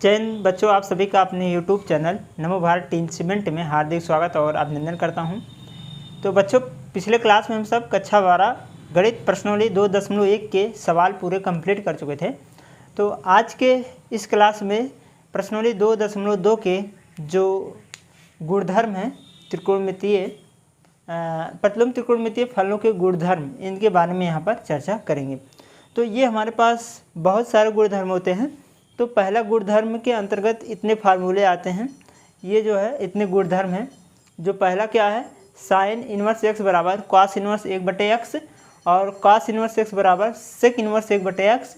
जय हिंद बच्चों, आप सभी का अपने YouTube चैनल नमो भारत टीचिंग में हार्दिक स्वागत और अभिनंदन करता हूं। तो बच्चों, पिछले क्लास में हम सब कक्षा 12 गणित प्रश्नावली 2.1 के सवाल पूरे कंप्लीट कर चुके थे। तो आज के इस क्लास में प्रश्नावली 2.2 के जो गुणधर्म हैं त्रिकोणमितीय प्रतिलोम त्रिकोणमितीय फलनों के गुणधर्म, इनके बारे में यहाँ पर चर्चा करेंगे। तो ये हमारे पास बहुत सारे गुणधर्म होते हैं। तो पहला गुणधर्म के अंतर्गत इतने फार्मूले आते हैं। ये जो है इतने गुणधर्म हैं। जो पहला क्या है, साइन इनवर्स एक्स बराबर कॉस इनवर्स 1/x और कॉस इनवर्स एक्स बराबर सेक इनवर्स 1/x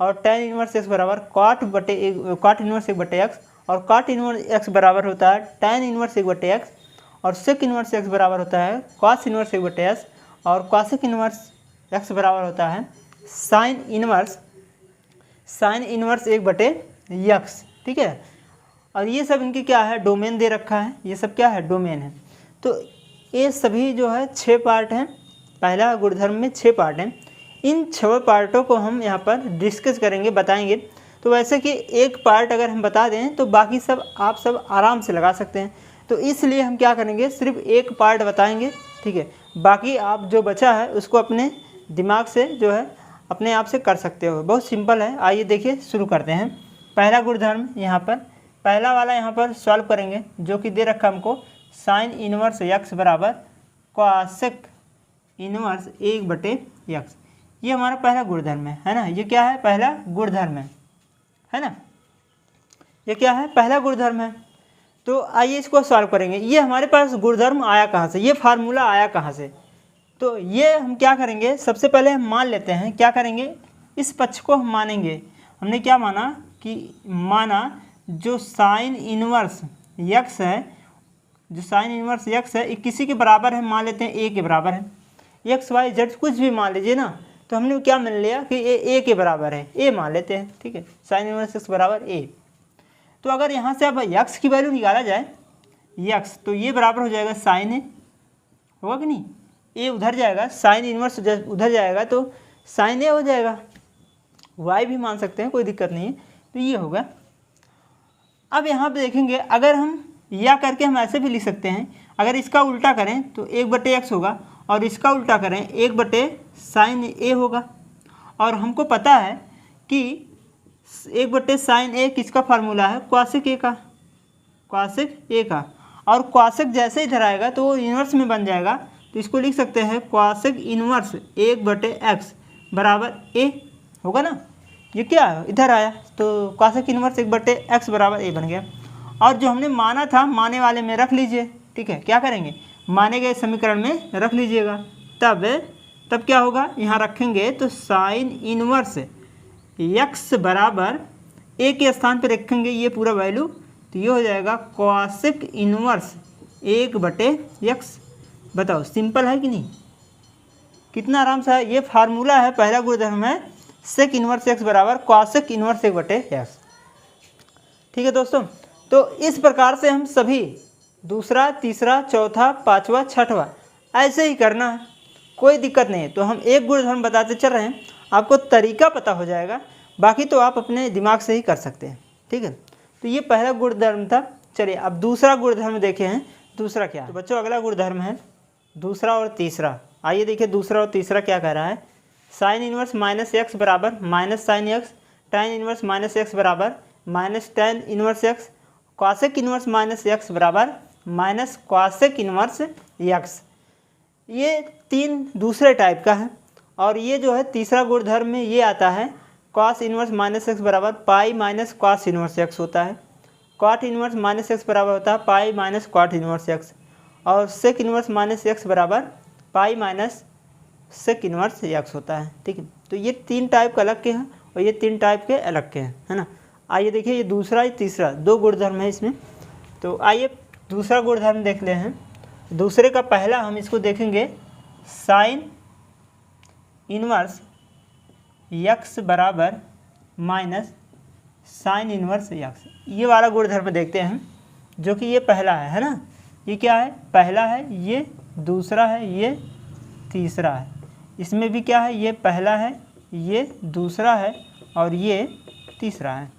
और टेन इनवर्स एक्स बराबर कॉट इनवर्स 1/x और कॉट इनवर्स एक्स बराबर होता है टेन इनवर्स 1/x और सेक इनवर्स एक्स बराबर होता है कॉस इनवर्स 1/x और कॉसेक इनवर्स एक्स बराबर होता है साइन इनवर्स 1/x। ठीक है। और ये सब इनकी क्या है, डोमेन दे रखा है। ये सब क्या है, डोमेन है। तो ये सभी जो है 6 पार्ट हैं। पहला गुणधर्म में 6 पार्ट हैं। इन 6 पार्टों को हम यहाँ पर डिस्कस करेंगे, बताएंगे। तो वैसे कि एक पार्ट अगर हम बता दें तो बाकी सब आप सब आराम से लगा सकते हैं। तो इसलिए हम क्या करेंगे, सिर्फ एक पार्ट बताएंगे। ठीक है। बाकी आप जो बचा है उसको अपने दिमाग से जो है अपने आप से कर सकते हो। बहुत सिंपल है। आइए देखिए, शुरू करते हैं। पहला गुणधर्म यहाँ पर, पहला वाला यहाँ पर सॉल्व करेंगे, जो कि दे रखा हमको साइन इनवर्स एक्स बराबर कॉसेक इनवर्स 1/x। ये हमारा पहला गुणधर्म है ना। ये क्या है, पहला गुणधर्म है ना। ये क्या है, पहला गुणधर्म है। तो आइए इसको सॉल्व करेंगे। ये हमारे पास गुणधर्म आया कहाँ से, ये फार्मूला आया कहाँ से। तो ये हम क्या करेंगे, सबसे पहले हम मान लेते हैं, क्या करेंगे, इस पक्ष को हम मानेंगे। हमने क्या माना कि जो साइन इनवर्स यक्स है, जो साइन इनवर्स यक्स है, ये किसी के बराबर है, मान लेते हैं ए के बराबर है। एक्स वाई जेड कुछ भी मान लीजिए ना। तो हमने क्या मान लिया कि ए के बराबर है, ए मान लेते हैं। ठीक है, साइन इनवर्स एक्स बराबर ए। तो अगर यहाँ से अब यक्स की वैल्यू निकाला जाए, यक्स, तो ये बराबर हो जाएगा साइन ए, होगा कि नहीं। ए उधर जाएगा, साइन इनवर्स उधर जाएगा तो साइन ए हो जाएगा। वाई भी मान सकते हैं, कोई दिक्कत नहीं है। तो ये होगा। अब यहाँ पे देखेंगे, अगर हम या करके हम ऐसे भी लिख सकते हैं। अगर इसका उल्टा करें तो 1/x होगा और इसका उल्टा करें 1/sin ए होगा। और हमको पता है कि 1/sin ए किसका फार्मूला है, कॉसेक ए का। और कॉसेक जैसे इधर आएगा तो वो इनवर्स में बन जाएगा। तो इसको लिख सकते हैं कॉसेक इनवर्स 1/x बराबर ए, होगा ना। ये क्या है, इधर आया तो कॉसेक इनवर्स 1/x बराबर ए बन गया। और जो हमने माना था, माने वाले में रख लीजिए। ठीक है, क्या करेंगे, माने गए समीकरण में रख लीजिएगा। तब क्या होगा, यहाँ रखेंगे तो साइन इनवर्स x बराबर ए के स्थान पर रखेंगे ये पूरा वैल्यू। तो ये हो जाएगा कॉसेक इनवर्स 1/x। बताओ, सिंपल है कि नहीं, कितना आराम से है। ये फार्मूला है, पहला गुणधर्म है सेक इनवर्स एक्स बराबर कॉसेक इनवर्स 1/x। ठीक है दोस्तों। तो इस प्रकार से हम सभी दूसरा, तीसरा, चौथा, पांचवा, छठवां ऐसे ही करना है, कोई दिक्कत नहीं है। तो हम एक गुणधर्म बताते चल रहे हैं, आपको तरीका पता हो जाएगा, बाकी तो आप अपने दिमाग से ही कर सकते हैं। ठीक है। तो ये पहला गुणधर्म था। चलिए अब दूसरा गुणधर्म देखे हैं। दूसरा क्या है, तो बच्चों अगला गुणधर्म है दूसरा और तीसरा। आइए देखिए दूसरा और तीसरा क्या कह रहा है। साइन इनवर्स -x बराबर -sin x, tan inverse -x बराबर -tan inverse x, cosec inverse -x बराबर -कॉसेक इनवर्स x। ये 3 दूसरे टाइप का है। और ये जो है तीसरा गुणधर्म में ये आता है कॉस इनवर्स -x बराबर pi minus cos inverse x होता है। कॉट इनवर्स -x बराबर होता है pi minus cot inverse x। और सेक इनवर्स -x बराबर pi minus sec inverse x होता है। ठीक है। तो ये 3 टाइप के अलग के हैं और ये 3 टाइप के अलग के हैं, है ना। आइए देखिए, ये दूसरा, ये तीसरा, 2 गुणधर्म है इसमें। तो आइए दूसरा गुणधर्म देख ले हैं। दूसरे का पहला हम इसको देखेंगे, साइन इनवर्स x बराबर माइनस साइन इनवर्स x। ये वाला गुणधर्म देखते हैं, जो कि ये पहला है ना। ये क्या है, पहला है, ये दूसरा है, ये तीसरा है। इसमें भी क्या है, ये पहला है, ये दूसरा है और ये तीसरा है।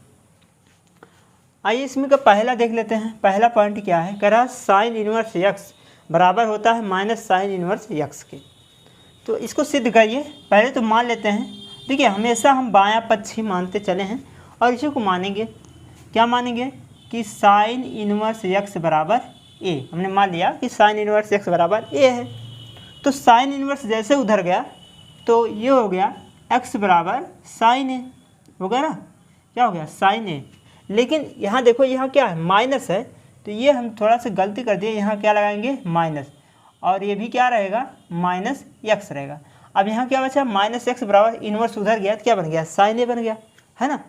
आइए इसमें का पहला देख लेते हैं। पहला पॉइंट क्या है, कह रहा साइन इनवर्स यक्स बराबर होता है माइनस साइन इनवर्स यक्स के। तो इसको सिद्ध करिए। पहले तो मान लेते हैं, देखिए हमेशा हम बायां पक्ष ही मानते चले हैं और इसी को मानेंगे। क्या मानेंगे कि साइन इनवर्स यक्स बराबर ए। हमने मान लिया कि साइन इनवर्स यक्स बराबर ए है। तो साइन इनवर्स जैसे उधर गया तो ये हो गया एक्स बराबर साइन ए, हो गया ना, क्या हो गया साइन ए। लेकिन यहाँ देखो, यहाँ क्या है माइनस है, तो ये हम थोड़ा सा गलती कर दिए, यहाँ क्या लगाएंगे माइनस, और ये भी क्या रहेगा माइनस एक्स रहेगा। अब यहाँ क्या बचा माइनस एक्स बराबर इनवर्स उधर गया तो क्या बन गया साइन ए बन गया, है ना।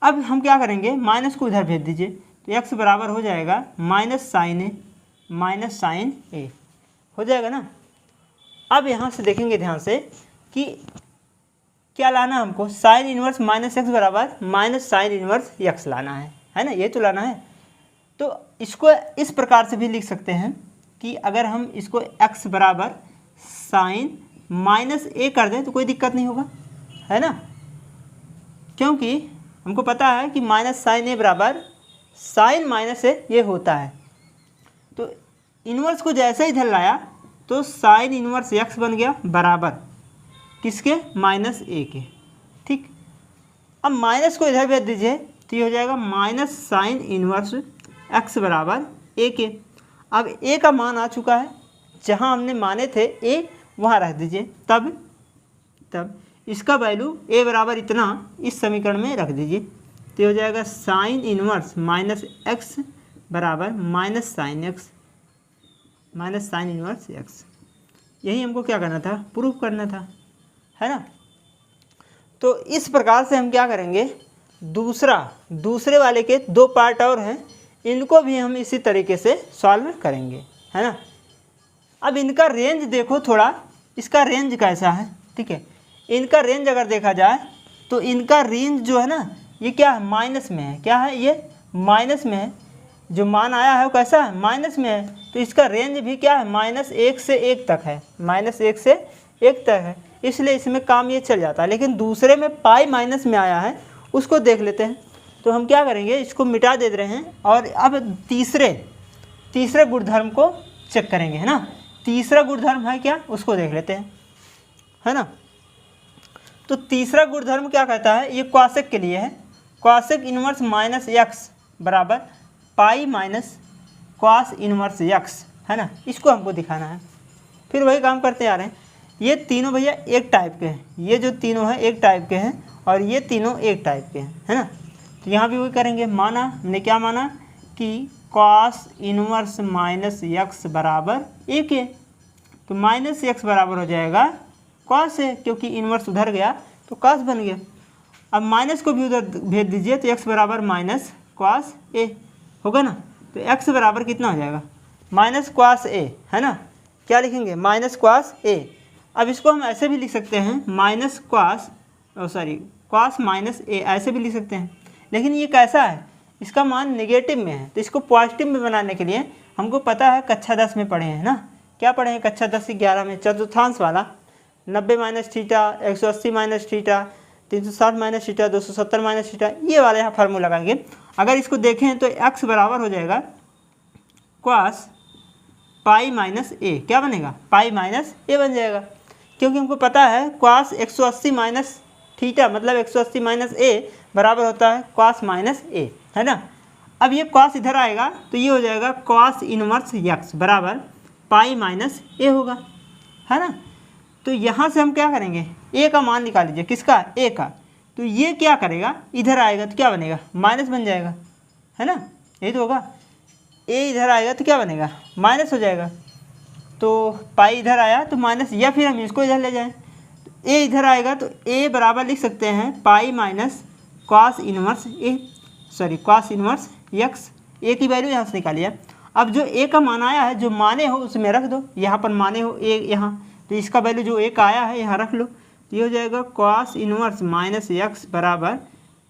अब हम क्या करेंगे, माइनस को इधर भेज दीजिए तो एक्स बराबर हो जाएगा माइनस साइन ए माइनस साइन ए, हो जाएगा ना। अब यहाँ से देखेंगे ध्यान से कि क्या लाना हमको, साइन इनवर्स माइनस एक्स बराबर माइनस साइन इनवर्स एक्स लाना है ना, ये तो लाना है। तो इसको इस प्रकार से भी लिख सकते हैं कि अगर हम इसको x बराबर साइन माइनस ए कर दें तो कोई दिक्कत नहीं होगा, है ना, क्योंकि हमको पता है कि माइनस साइन ए बराबर साइन माइनस ए ये होता है। तो इनवर्स को जैसे ही इधर लाया तो साइन इनवर्स x बन गया बराबर किसके माइनस ए के, ठीक। अब माइनस को इधर भेज दीजिए तो ये हो जाएगा माइनस साइन इनवर्स x बराबर ए के। अब ए का मान आ चुका है, जहाँ हमने माने थे ए वहाँ रख दीजिए, तब इसका वैल्यू ए बराबर इतना इस समीकरण में रख दीजिए तो हो जाएगा साइन इनवर्स माइनस एक्स बराबर minus sine x minus sine inverse x. यही हमको क्या करना था, प्रूफ करना था, है ना। तो इस प्रकार से हम क्या करेंगे, दूसरे वाले के दो पार्ट और हैं, इनको भी हम इसी तरीके से सॉल्व करेंगे, है ना। अब इनका रेंज देखो थोड़ा, इसका रेंज कैसा है, ठीक है। इनका रेंज अगर देखा जाए तो इनका रेंज जो है ना ये क्या है माइनस में है, क्या है ये माइनस में है, जो मान आया है वो कैसा है माइनस में है। तो इसका रेंज भी क्या है माइनस एक से एक तक है, माइनस एक से एक तक है, इसलिए इसमें काम ये चल जाता है। लेकिन दूसरे में पाई माइनस में आया है, उसको देख लेते हैं। तो हम क्या करेंगे, इसको मिटा दे रहे हैं और अब तीसरे गुणधर्म को चेक करेंगे, है ना। तीसरा गुणधर्म है क्या, उसको देख लेते हैं, है ना। तो तीसरा गुणधर्म क्या कहता है, ये क्वासेक के लिए है, क्वासेक इनवर्स माइनस एक्स बराबर pi minus cos inverse x, है ना। इसको हमको दिखाना है। फिर वही काम करते आ रहे हैं। ये तीनों भैया एक टाइप के हैं, ये जो तीनों हैं एक टाइप के हैं और ये तीनों एक टाइप के हैं, है ना। तो यहाँ भी वही करेंगे। माना हमने क्या माना कि कॉस इनवर्स माइनस एक्स बराबर ए के, तो माइनस एक्स बराबर हो जाएगा कॉस है, क्योंकि इनवर्स उधर गया तो कॉस बन गया। अब माइनस को भी उधर भेज दीजिए तो एक्स बराबर माइनस कॉस ए होगा ना। तो एक्स बराबर कितना हो जाएगा माइनस कॉस ए, है ना। क्या लिखेंगे माइनस कॉस ए। अब इसको हम ऐसे भी लिख सकते हैं माइनस कॉस माइनस ए, ऐसे भी लिख सकते हैं। लेकिन ये कैसा है, इसका मान नेगेटिव में है, तो इसको पॉजिटिव में बनाने के लिए हमको पता है कक्षा 10 में पढ़े हैं ना, क्या पढ़े हैं कक्षा 10 से 11 में, चतुर्थांश वाला 90 minus theta, 180 minus theta, 360 minus theta, 270 minus theta, ये वाला यहाँ फार्मूला लगाएंगे। अगर इसको देखें तो x बराबर हो जाएगा कॉस पाई माइनस ए, क्या बनेगा पाई माइनस ए बन जाएगा, क्योंकि हमको पता है कॉस 180 माइनस थीटा मतलब 180 माइनस ए बराबर होता है कॉस माइनस ए, है ना। अब ये कॉस इधर आएगा तो ये हो जाएगा कॉस इनवर्स एक्स बराबर पाई माइनस ए होगा, है ना। तो यहाँ से हम क्या करेंगे, ए का मान निकाल लीजिए, किसका ए का। तो ये क्या करेगा, इधर आएगा तो क्या बनेगा माइनस बन जाएगा, है ना, यही तो होगा। ए इधर आएगा तो क्या बनेगा माइनस हो जाएगा। तो पाई इधर आया तो माइनस, या फिर हम इसको इधर ले जाएं तो ए इधर आएगा तो ए बराबर लिख सकते हैं पाई माइनस कॉस इनवर्स ए, कॉस इनवर्स एक्स। ए की वैल्यू यहाँ से निकालिए। अब जो ए का मान आया है, जो माने हो उसमें रख दो, यहाँ पर माने हो ए यहाँ, तो इसका वैल्यू जो ए का आया है यहाँ रख लो। तो ये हो जाएगा कॉस इनवर्स माइनस एक्स बराबर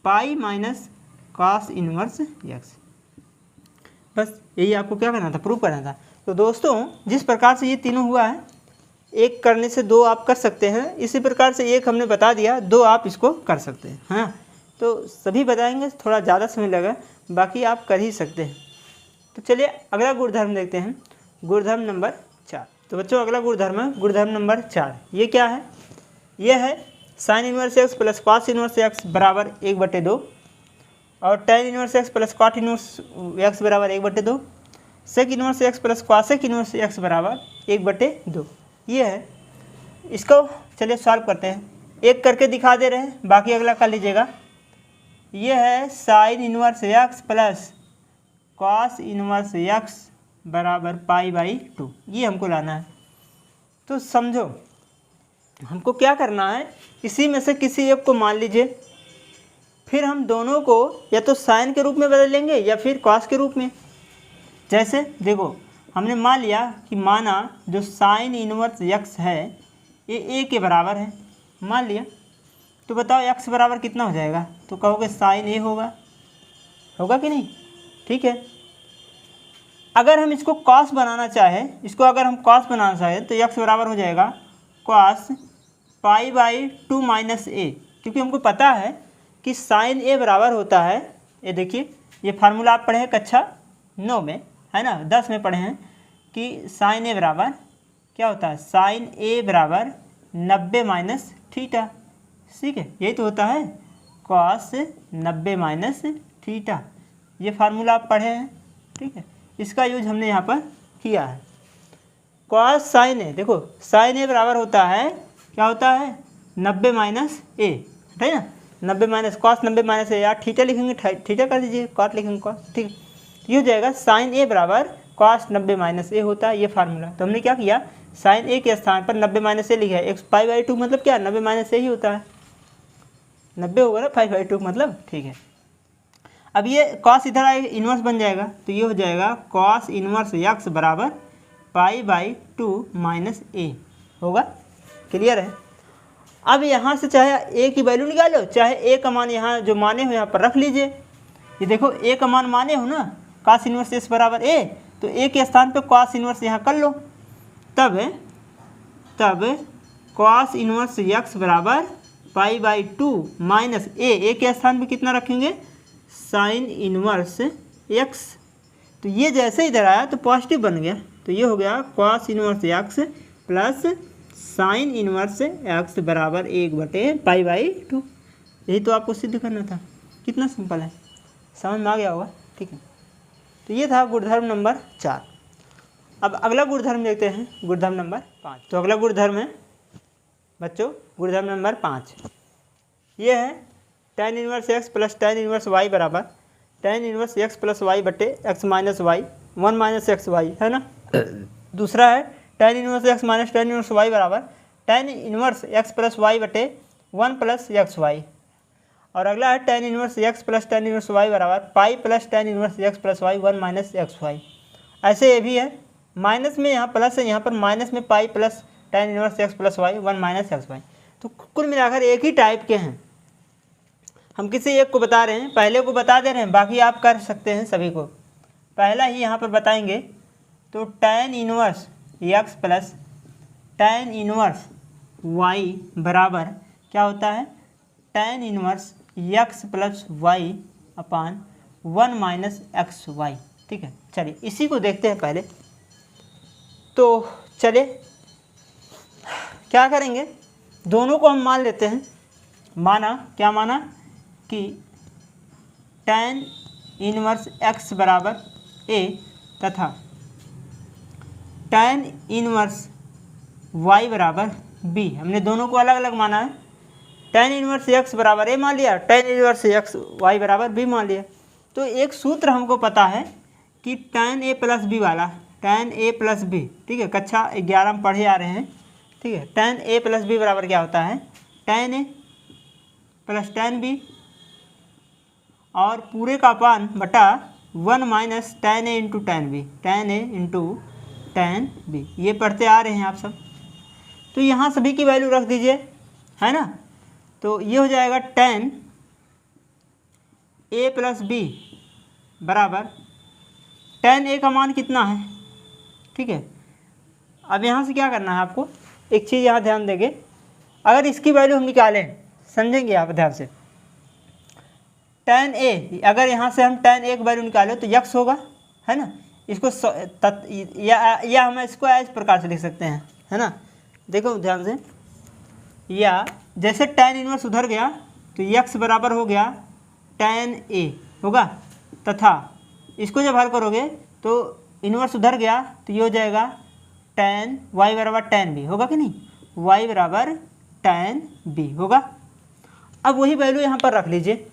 pi minus cos inverse x. बस यही आपको क्या करना था, प्रूव करना था। तो दोस्तों जिस प्रकार से ये तीनों हुआ है, एक करने से दो आप कर सकते हैं, इसी प्रकार से एक हमने बता दिया, दो आप इसको कर सकते हैं, हाँ। तो सभी बताएंगे, थोड़ा ज़्यादा समय लगा, बाकी आप कर ही सकते हैं। तो चलिए अगला गुणधर्म देखते हैं, गुणधर्म नंबर 4। तो बच्चों अगला गुणधर्म है गुणधर्म नंबर 4। ये क्या है? ये है sine inverse x plus cos inverse x बराबर 1/2 और tan inverse x plus cot inverse x बराबर 1/2, sec inverse x plus cosec inverse x बराबर 1/2। ये है। इसको चलिए सॉल्व करते हैं, एक करके दिखा दे रहे हैं, बाकी अगला कर लीजिएगा। ये है sine inverse x plus cos inverse x बराबर π/2, ये हमको लाना है। तो समझो हमको क्या करना है, इसी में से किसी एक को मान लीजिए, फिर हम दोनों को या तो साइन के रूप में बदल लेंगे या फिर कॉस के रूप में। जैसे देखो हमने मान लिया कि माना जो साइन इनवर्स एक्स है ये ए के बराबर है, मान लिया। तो बताओ एक्स बराबर कितना हो जाएगा? तो कहोगे साइन ए होगा कि नहीं? ठीक है। अगर हम इसको कॉस बनाना चाहें, इसको अगर हम कॉस बनाना चाहें तो एक्स बराबर हो जाएगा कॉस π/2 माइनस ए, क्योंकि हमको पता है कि साइन ए बराबर होता है, ये देखिए ये फार्मूला आप पढ़े हैं कक्षा 9 में, है ना, 10 में पढ़े हैं कि साइन ए बराबर क्या होता है, साइन ए बराबर 90 माइनस थीटा। ठीक है, यही तो होता है कॉस 90 माइनस थीटा, ये फार्मूला आप पढ़े हैं। ठीक है, इसका यूज हमने यहाँ पर किया है। कॉस साइन ए, देखो साइन ए बराबर होता है, क्या होता है 90 माइनस ए, है ना, 90 माइनस कॉस 90 माइनस ए, या थीटा लिखेंगे थीटा कर दीजिए, कॉट लिखेंगे कॉस। ठीक है, ये हो जाएगा साइन ए बराबर कॉस 90 माइनस ए होता है, ये फार्मूला। तो हमने क्या किया, साइन ए के स्थान पर 90 माइनस ए लिखा है। एक्स π/2 मतलब क्या, 90 माइनस ए ही होता है, 90 होगा ना π/2 मतलब। ठीक है, अब ये कॉस इधर आएगा, इन्वर्स बन जाएगा, तो ये हो जाएगा कॉस इन्वर्स एक्स बराबर π/2 माइनस ए होगा। क्लियर है? अब यहाँ से चाहे ए की वैल्यू निकालो, चाहे ए का मान यहाँ जो माने हो यहाँ पर रख लीजिए। ये देखो ए का मान माने हो ना, कॉस इन्वर्स एस बराबर ए, तो ए के स्थान पे कॉस इन्वर्स यहाँ कर लो, तब कॉस इन्वर्स एक्स बराबर π/2 माइनस ए के स्थान पे कितना रखेंगे, साइन इन्वर्स एक्स। तो ये जैसे इधर आया तो पॉजिटिव बन गया, तो ये हो गया cos inverse x plus sign inverse x बराबर 1/π/2। यही तो आपको सिद्ध करना था। कितना सिंपल है, समझ में आ गया होगा। ठीक है, तो ये था गुणधर्म नंबर 4। अब अगला गुणधर्म देखते हैं, गुणधर्म नंबर 5। तो अगला गुणधर्म है बच्चों गुणधर्म नंबर 5। ये है tan inverse x plus tan inverse Y बराबर tan inverse x plus y बटे x minus y 1 minus x y, है ना। दूसरा है tan inverse x minus tan inverse Y बराबर tan inverse x plus y बटे 1 प्लस एक्स वाई। और अगला है tan inverse x plus tan inverse Y बराबर pi plus tan inverse x plus y 1 minus x y. ऐसे ये भी है, माइनस में यहाँ प्लस है, यहाँ पर माइनस में pi plus tan inverse x plus y 1 minus x y. तो कुल मिलाकर एक ही टाइप के हैं, हम किसी एक को बता रहे हैं, पहले को बता दे रहे हैं, बाकी आप कर सकते हैं सभी को। पहला ही यहाँ पर बताएंगे, तो tan inverse x plus tan inverse Y बराबर क्या होता है, tan inverse x plus y upon 1 minus x y. ठीक है, चलिए इसी को देखते हैं पहले। तो चलिए क्या करेंगे, दोनों को हम मान लेते हैं। माना क्या माना कि tan इनवर्स x बराबर a तथा tan इनवर्स y बराबर b, हमने दोनों को अलग अलग माना है। tan इनवर्स x बराबर a मान लिया, tan इनवर्स x y बराबर b मान लिया। तो एक सूत्र हमको पता है कि tan a प्लस b वाला, tan a प्लस b, ठीक है, कक्षा 11 में पढ़े आ रहे हैं। ठीक है, tan a प्लस b बराबर क्या होता है, tan a plus tan b और पूरे का अपान बटा 1 minus tan a into tan b, tan a into tan b, ये पढ़ते आ रहे हैं आप सब। तो यहाँ सभी की वैल्यू रख दीजिए, है ना। तो ये हो जाएगा tan a प्लस b बराबर tan a का मान कितना है। ठीक है, अब यहाँ से क्या करना है आपको, एक चीज़ यहाँ ध्यान देंगे, अगर इसकी वैल्यू हम निकालें, समझेंगे आप ध्यान से। tan a, अगर यहाँ से हम tan a की वैल्यू निकालें तो x होगा, है ना। इसको या हम इसको इस प्रकार से लिख सकते हैं, है ना। देखो ध्यान से, या जैसे tan इनवर्स उधर गया तो x बराबर हो गया tan a होगा, तथा इसको जब हल करोगे तो इनवर्स उधर गया तो ये हो जाएगा tan y बराबर tan b होगा कि नहीं, y बराबर tan b होगा। अब वही वैल्यू यहाँ पर रख लीजिए,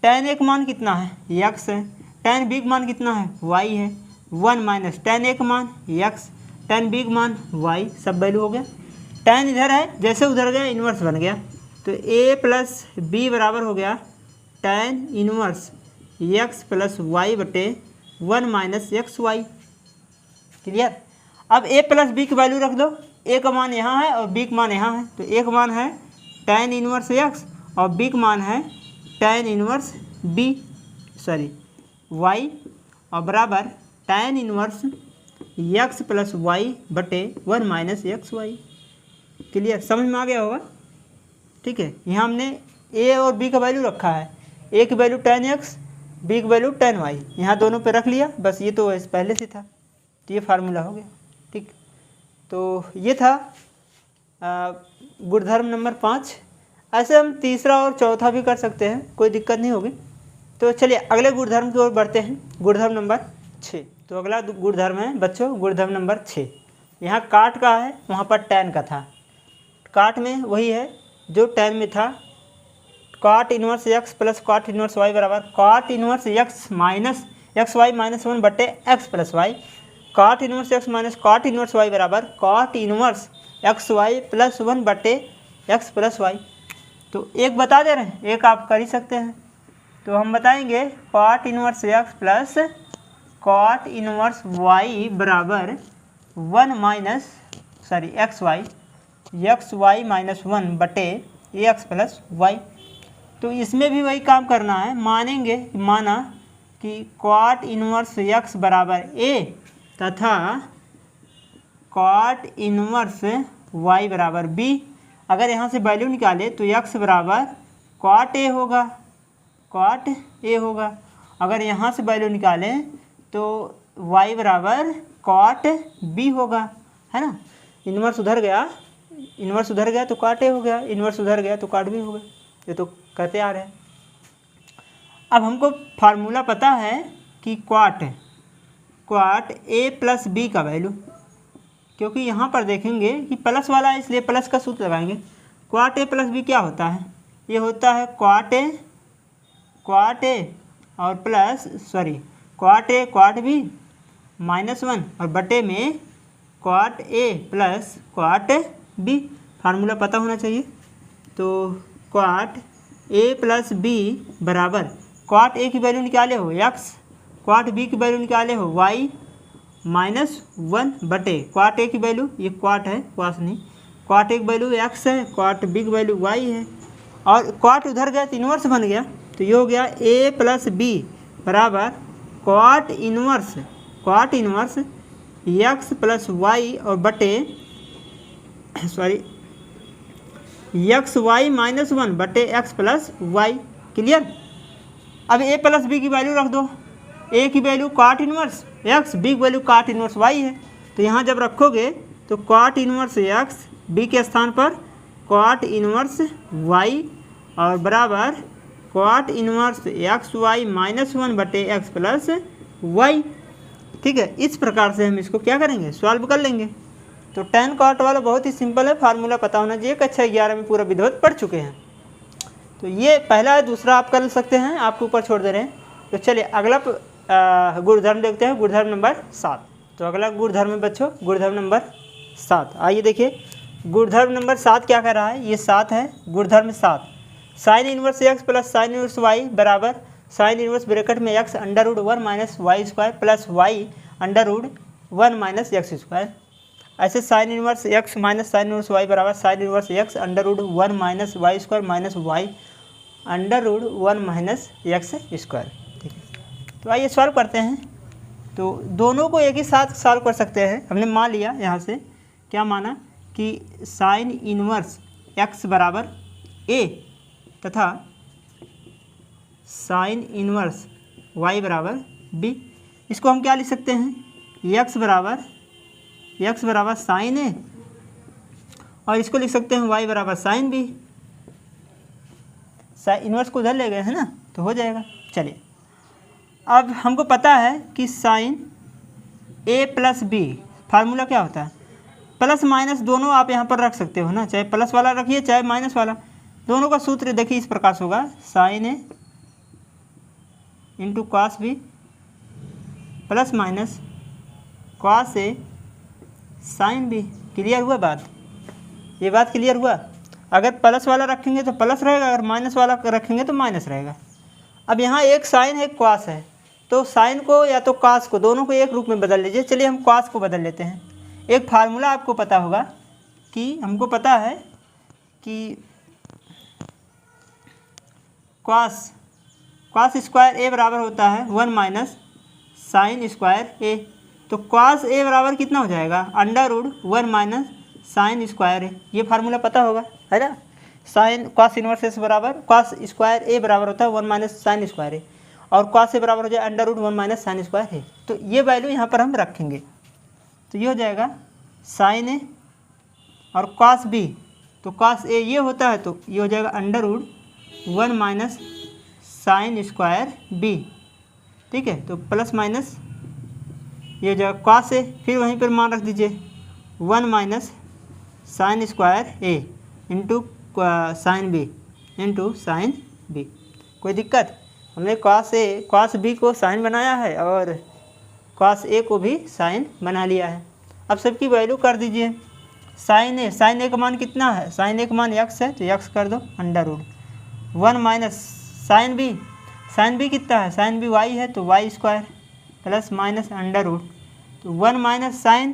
tan a का मान कितना है, x है, tan b का मान कितना है, y है, 1 माइनस tan a का मान x, tan b का मान y, सब वैल्यू हो गया। tan इधर है, जैसे उधर गया इन्वर्स बन गया, तो a प्लस बी बराबर हो गया tan inverse x plus y बटे 1 माइनस एक्स वाई। क्लियर। अब a प्लस बी की वैल्यू रख दो, a का मान यहाँ है और b का मान यहाँ है, तो a का मान है tan इनवर्स x और b का मान है tan इनवर्स y, और बराबर tan inverse x plus y बटे 1 माइनस एक्स वाई। क्लियर, समझ में आ गया होगा। ठीक है, यहाँ हमने a और b का वैल्यू रखा है, a की वैल्यू tan x, b की वैल्यू tan y, यहाँ दोनों पे रख लिया, बस ये तो पहले से था, तो ये फार्मूला हो गया। ठीक, तो ये था गुणधर्म नंबर 5। ऐसे हम तीसरा और चौथा भी कर सकते हैं, कोई दिक्कत नहीं होगी। तो चलिए अगले गुणधर्म की ओर बढ़ते हैं, गुणधर्म नंबर 6। तो अगला गुणधर्म है बच्चों गुणधर्म नंबर 6। यहाँ काट का है, वहाँ पर tan का था। काट में वही है जो tan में था, cot inverse x plus cot inverse y बराबर cot inverse x minus x y minus 1 बटे x plus y. cot inverse x minus cot inverse y बराबर cot inverse x y plus 1 बटे x प्लस वाई। तो एक बता दे रहे हैं, एक आप कर ही सकते हैं, तो हम बताएंगे cot inverse x plus cot inverse y बराबर 1 माइनस एक्स वाई माइनस 1 बटे एक्स प्लस वाई। तो इसमें भी वही काम करना है, माना कि cot इनवर्स x बराबर a तथा cot इनवर्स y बराबर b। अगर यहाँ से वैल्यू निकाले तो x बराबर cot a होगा, अगर यहाँ से वैल्यू निकालें तो y बराबर cot b होगा, है ना। इनवर्स उधर गया तो cot a हो गया, इनवर्स उधर गया तो cot b हो गया, ये तो कहते आ रहे हैं। अब हमको फार्मूला पता है कि cot a प्लस b का वैल्यू, क्योंकि यहाँ पर देखेंगे कि प्लस वाला है इसलिए प्लस का सूत्र लगाएंगे। cot a प्लस b क्या होता है, ये होता है cot a और प्लस cot b माइनस 1 और बटे में cot a plus cot b। Formula पता होना चाहिए। तो cot a प्लस b बराबर cot a की वैल्यू निकाले हो x, cot b की वैल्यू निकाले हो y माइनस 1 बटे cot a की वैल्यू, ये cot है cos नहीं, cot a की वैल्यू x है, cot b की वैल्यू y है, और cot उधर गया तो इन्वर्स बन गया, तो ये हो गया a प्लस b बराबर cot inverse x plus y और बटे एक्स वाई माइनस 1 बटे एक्स प्लस वाई। क्लियर। अब a प्लस बी की वैल्यू रख दो, a की value cot inverse x, b की वैल्यू cot इनवर्स y है, तो यहाँ जब रखोगे तो cot इनवर्स x b के स्थान पर cot इनवर्स y और बराबर cot inverse x y minus 1 बटे एक्स प्लस वाई। ठीक है, इस प्रकार से हम इसको क्या करेंगे, सॉल्व कर लेंगे। तो tan cot वाला बहुत ही सिंपल है, फार्मूला पता होना चाहिए। कक्षा 11 में पूरा विधिवत पढ़ चुके हैं। तो ये पहला है, दूसरा आप कर सकते हैं, आपके ऊपर छोड़ दे रहे हैं। तो चलिए अगला गुणधर्म देखते हैं, गुणधर्म नंबर 7। तो अगला गुणधर्म है बच्चों गुणधर्म नंबर 7। आइए देखिए गुणधर्म नंबर 7 क्या कर रहा है, ये 7 है गुणधर्म 7। Sine inverse x plus sine inverse y बराबर साइन इनवर्स ब्रैकेट में x under root 1 minus Y square plus y under root 1 minus x square. ऐसे sine inverse x minus sine inverse y बराबर sine inverse x under root 1 minus Y square minus y under root 1 minus x square. ठीक है, तो आइए solve करते हैं। तो दोनों को एक ही साथ सॉल्व कर सकते हैं। हमने मान लिया यहाँ से, क्या माना कि साइन इनवर्स x बराबर a तथा साइन इनवर्स y बराबर b। इसको हम क्या लिख सकते हैं, x बराबर साइन a, और इसको लिख सकते हैं y बराबर साइन b। साइन इनवर्स को उधर ले गए हैं ना, तो हो जाएगा। चलिए, अब हमको पता है कि sine a plus b formula क्या होता है, प्लस माइनस दोनों आप यहाँ पर रख सकते हो ना, चाहे प्लस वाला रखिए चाहे माइनस वाला, दोनों का सूत्र देखिए इस प्रकार से होगा, sine a into cos b plus minus cos a sine b. Clear हुआ बात, ये बात क्लियर हुआ। अगर प्लस वाला रखेंगे तो प्लस रहेगा, अगर माइनस वाला रखेंगे तो माइनस रहेगा। अब यहाँ एक साइन है एक कॉस है, तो साइन को या तो कॉस को, दोनों को एक रूप में बदल लीजिए। चलिए हम कॉस को बदल लेते हैं। एक फार्मूला आपको पता होगा कि हमको पता है कि कॉस स्क्वायर ए बराबर होता है 1 माइनस साइन स्क्वायर ए। तो कॉस ए बराबर कितना हो जाएगा, under root 1 minus sine square a. ये फार्मूला पता होगा, है ना। साइन कॉस इनवर्स एस बराबर कॉस स्क्वायर ए बराबर होता है 1 माइनस साइन स्क्वायर ए, और कॉस ए बराबर हो जाए under root 1 minus sine square a. तो ये वैल्यू यहाँ पर हम रखेंगे, तो ये हो जाएगा साइन ए और कॉस बी, तो कॉस ए ये होता है तो ये हो जाएगा under root 1 minus sine square b. ठीक है, तो प्लस माइनस ये हो जाएगा कॉस ए, फिर वहीं पर मान रख दीजिए 1 minus sine square a into sine b into sine b. कोई दिक्कत, हमने कॉस बी को साइन बनाया है और कॉस ए को भी साइन बना लिया है। अब सबकी वैल्यू कर दीजिए। साइन ए का मान कितना है, साइन ए का मान x है तो x कर दो under root 1 minus sine B कितना है, साइन बी y है तो y square plus minus under root, तो 1 माइनस साइन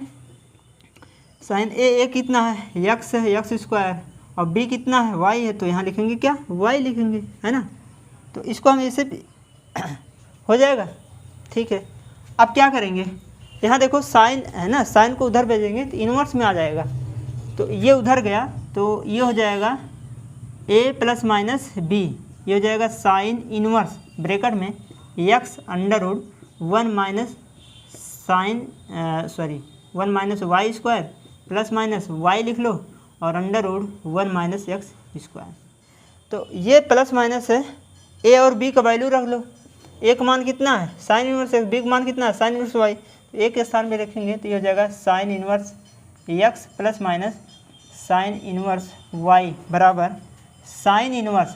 ए कितना है, x है, x स्क्वायर, और b कितना है, y है, तो यहाँ लिखेंगे क्या, y लिखेंगे, है ना। तो इसको हम ऐसे हो जाएगा। ठीक है, अब क्या करेंगे, यहाँ देखो साइन है ना, साइन को उधर भेजेंगे तो इन्वर्स में आ जाएगा, तो ये उधर गया तो ये हो जाएगा a प्लस माइनस बी, ये हो जाएगा साइन इन्वर्स ब्रैकेट में x under root 1 minus one minus Y square plus minus Y लिख लो और under root 1 minus x square. तो ये प्लस माइनस है, a और b का वैल्यू रख लो। a का मान कितना है, साइन इनवर्स एक्स, b का मान कितना है, साइन इनवर्स वाई, तो a के स्थान में रखेंगे तो ये हो जाएगा sine inverse x plus minus sine inverse y बराबर sine inverse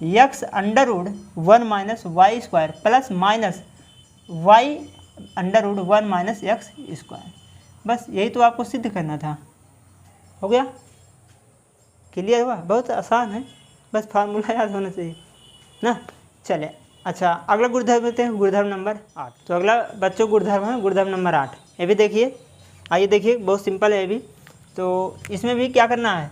x under root 1 minus Y square plus minus y under root 1 minus x square. बस यही तो आपको सिद्ध करना था, हो गया, क्लियर हुआ, बहुत आसान है, बस फार्मूला याद होना चाहिए ना। चले, अच्छा अगला गुणधर्म देते हैं, गुणधर्म नंबर 8। तो अगला बच्चों गुणधर्म है गुणधर्म नंबर 8। ये भी देखिए, आइए देखिए, बहुत सिंपल है ये भी। तो इसमें भी क्या करना है,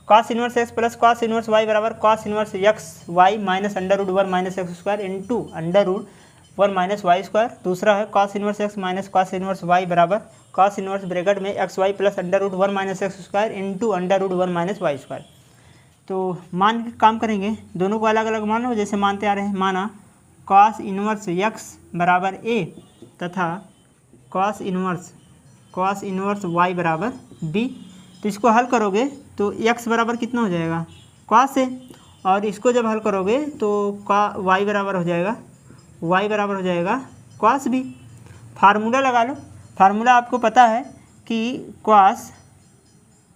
cos inverse x plus cos inverse Y बराबर cos inverse x y minus under root 1 minus x square into under root 1 minus Y square. दूसरा है cos inverse x minus cos inverse Y बराबर कॉस इनवर्स ब्रैकेट में x y plus under root 1 minus x square into under root 1 minus Y square. तो मान के काम करेंगे, दोनों को अलग अलग मान लो जैसे मानते आ रहे हैं। माना कॉस इनवर्स एक्स बराबर ए तथा कॉस इनवर्स वाई बराबर बी। तो इसको हल करोगे तो x बराबर कितना हो जाएगा, कॉस ए, और इसको जब हल करोगे तो y बराबर हो जाएगा कॉस बी। फार्मूला लगा लो, फार्मूला आपको पता है कि कॉस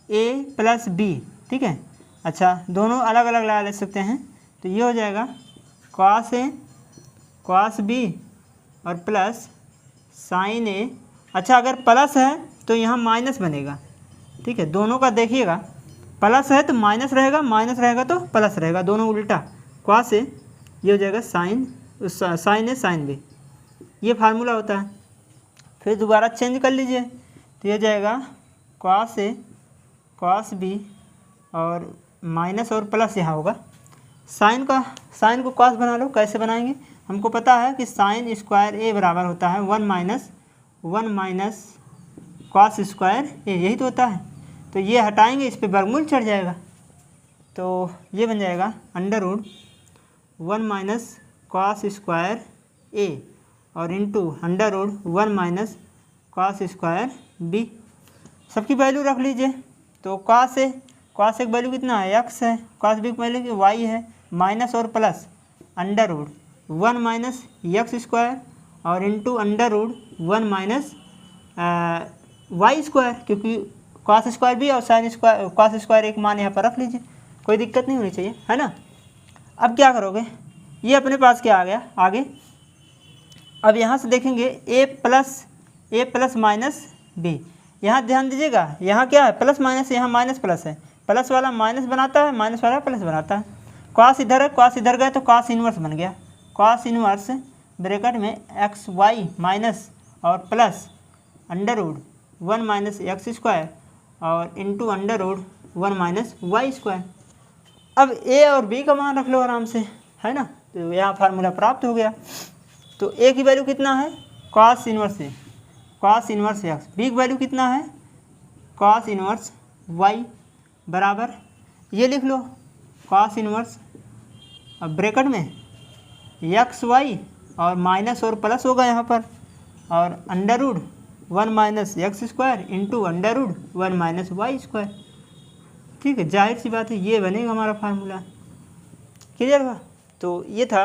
ए प्लस बी, ठीक है। अच्छा, दोनों अलग अलग लगा ले सकते हैं, तो ये हो जाएगा कॉस ए कॉस बी और प्लस साइन ए। अच्छा, अगर प्लस है तो यहाँ माइनस बनेगा, ठीक है, दोनों का देखिएगा, प्लस है तो माइनस रहेगा, माइनस रहेगा तो प्लस रहेगा, दोनों उल्टा। कॉस ए ये हो जाएगा साइन ए साइन बी, ये फार्मूला होता है। फिर दोबारा चेंज कर लीजिए तो ये हो जाएगा कॉस ए कॉस बी और माइनस और प्लस यहाँ होगा। साइन को कॉस बना लो, कैसे बनाएंगे, हमको पता है कि साइन स्क्वायर ए बराबर होता है 1 माइनस कॉस स्क्वायर ए, यही तो होता है। तो ये हटाएंगे, इस पर वर्गमूल चढ़ जाएगा, तो ये बन जाएगा under root 1 minus cos square a और into under root 1 minus cos square b. सबकी वैल्यू रख लीजिए। तो कॉस एक वैल्यू कितना है, एक्स है, कॉस बी की वैल्यू वाई है, माइनस और plus under root 1 minus x square और into under root 1 minus Y square, क्योंकि कॉस स्क्वायर भी और साइन स्क्वायर, कॉस स्क्वायर एक मान यहाँ पर रख लीजिए, कोई दिक्कत नहीं होनी चाहिए, है ना। अब क्या करोगे, ये अपने पास क्या आ गया आगे। अब यहाँ से देखेंगे ए प्लस माइनस बी। यहाँ ध्यान दीजिएगा, यहाँ क्या है प्लस माइनस, यहाँ माइनस प्लस है, प्लस वाला माइनस बनाता है, माइनस वाला प्लस बनाता है। कॉस इधर है, कॉस इधर गया तो कॉस इनवर्स बन गया। कॉस इनवर्स ब्रैकेट में एक्स वाई माइनस और plus under root 1 minus x square और into under root 1 minus Y square. अब ए और बी का मान रख लो आराम से, है ना। तो यहाँ फार्मूला प्राप्त हो गया। तो ए की वैल्यू कितना है, कॉस इनवर्स एक्स, बी की वैल्यू कितना है, कॉस इनवर्स वाई बराबर, ये लिख लो कॉस इनवर्स, अब ब्रैकेट में एक्स वाई और माइनस और प्लस होगा यहाँ पर, और under root 1 minus x square into under root 1 minus Y square. ठीक है, जाहिर सी बात है ये बनेगा हमारा फार्मूला। क्लियर हुआ। तो ये था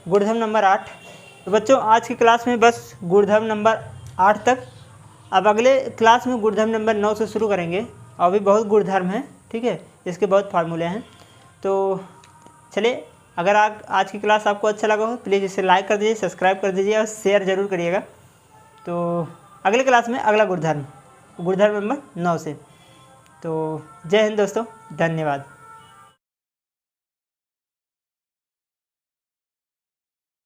गुणधर्म नंबर 8। तो बच्चों आज की क्लास में बस गुणधर्म नंबर 8 तक। अब अगले क्लास में गुणधर्म नंबर 9 से शुरू करेंगे, और भी बहुत गुणधर्म हैं, ठीक है, इसके बहुत फार्मूले हैं। तो चलिए, अगर आज की क्लास आपको अच्छा लगा हो प्लीज़ इसे लाइक कर दीजिए, सब्सक्राइब कर दीजिए और शेयर ज़रूर करिएगा। तो अगले क्लास में अगला गुणधर्म नंबर 9 से। तो जय हिंद दोस्तों, धन्यवाद।